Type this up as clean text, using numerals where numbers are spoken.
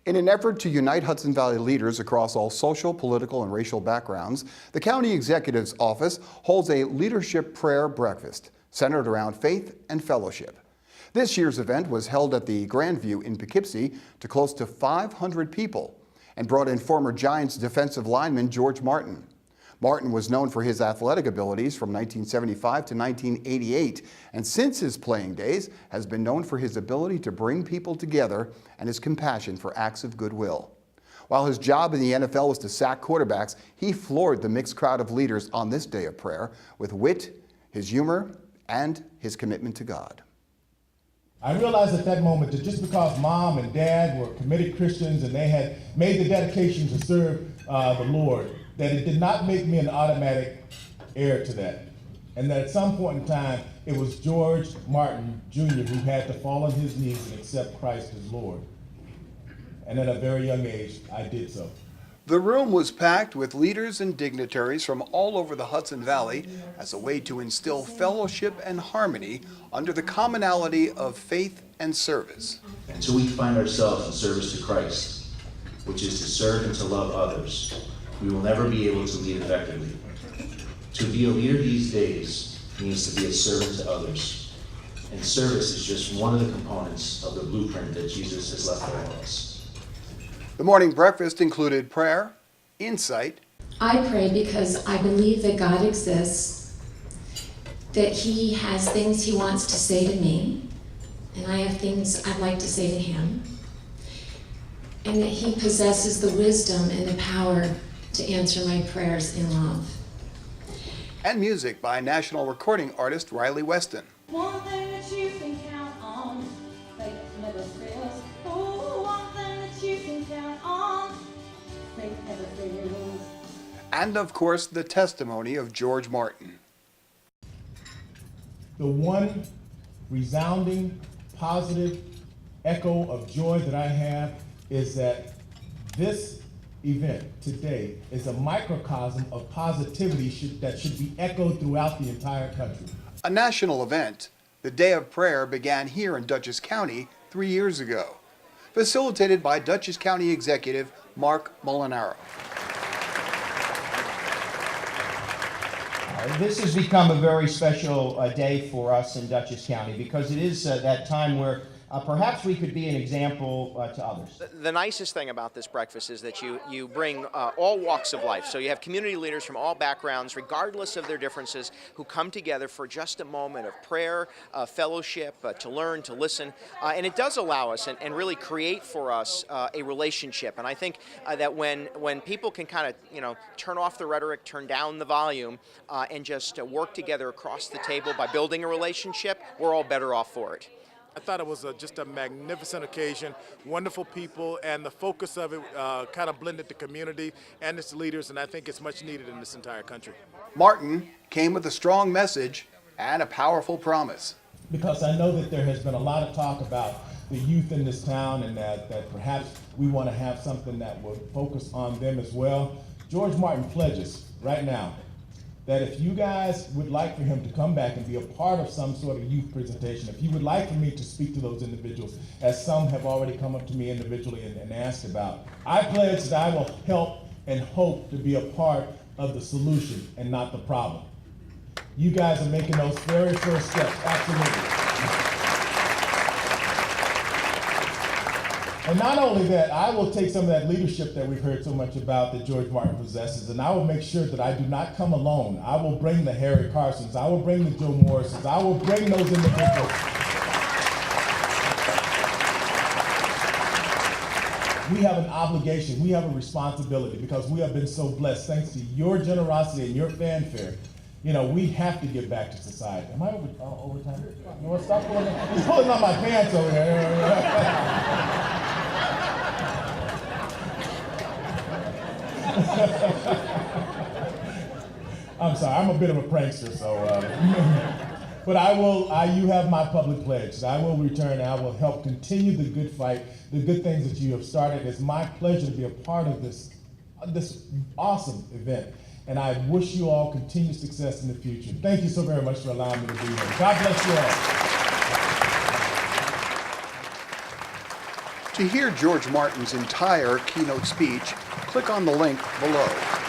In an effort to unite Hudson Valley leaders across all social, political, and racial backgrounds, the County Executive's Office holds a leadership prayer breakfast centered around faith and fellowship. This year's event was held at the Grandview in Poughkeepsie to close to 500 people and brought in former Giants defensive lineman George Martin. Martin was known for his athletic abilities from 1975 to 1988, and since his playing days has been known for his ability to bring people together and his compassion for acts of goodwill. While his job in the NFL was to sack quarterbacks, he floored the mixed crowd of leaders on this day of prayer with wit, his humor, and his commitment to God. I realized at that moment that just because mom and dad were committed Christians and they had made the dedication to serve the Lord, that it did not make me an automatic heir to that. And that at some point in time, it was George Martin Jr. who had to fall on his knees and accept Christ as Lord. And at a very young age, I did so. The room was packed with leaders and dignitaries from all over the Hudson Valley as a way to instill fellowship and harmony under the commonality of faith and service. Until we find ourselves in service to Christ, which is to serve and to love others, we will never be able to lead effectively. To be a leader these days means to be a servant to others. And service is just one of the components of the blueprint that Jesus has left for us. The morning breakfast included prayer, insight. I pray because I believe that God exists, that He has things He wants to say to me, and I have things I'd like to say to Him, and that He possesses the wisdom and the power to answer my prayers in love. And music by national recording artist Riley Weston. One thing that you can count on, faith never fails. Oh, one thing that you can count on, faith never fails. And of course, the testimony of George Martin. The one resounding, positive echo of joy that I have is that this event today is a microcosm of positivity that should be echoed throughout the entire country. A national event, the Day of Prayer began here in Dutchess County 3 years ago, facilitated by Dutchess County Executive Mark Molinaro. This has become a very special day for us in Dutchess County because it is that time where perhaps we could be an example to others. The nicest thing about this breakfast is that you bring all walks of life. So you have community leaders from all backgrounds, regardless of their differences, who come together for just a moment of prayer, fellowship, to learn, to listen. And it does allow us and really create for us a relationship. And I think that when people can kind of, turn off the rhetoric, turn down the volume, and just work together across the table by building a relationship, we're all better off for it. I thought it was just a magnificent occasion, wonderful people, and the focus of it kind of blended the community and its leaders, and I think it's much needed in this entire country. Martin came with a strong message and a powerful promise. Because I know that there has been a lot of talk about the youth in this town and that perhaps we want to have something that will focus on them as well. George Martin pledges right now that if you guys would like for him to come back and be a part of some sort of youth presentation, if you would like for me to speak to those individuals, as some have already come up to me individually and asked about, I pledge that I will help and hope to be a part of the solution and not the problem. You guys are making those very first steps, absolutely. And not only that, I will take some of that leadership that we've heard so much about that George Martin possesses, and I will make sure that I do not come alone. I will bring the Harry Carsons, I will bring the Joe Morrisons, I will bring those individuals. We have an obligation, we have a responsibility because we have been so blessed thanks to your generosity and your fanfare. We have to give back to society. Am I over time? You want to stop pulling? He's pulling on my pants over there. I'm sorry, I'm a bit of a prankster, so. But you have my public pledge. I will return, I will help continue the good fight, the good things that you have started. It's my pleasure to be a part of this awesome event. And I wish you all continued success in the future. Thank you so very much for allowing me to be here. God bless you all. To To hear George Martin's entire keynote speech, click on the link below.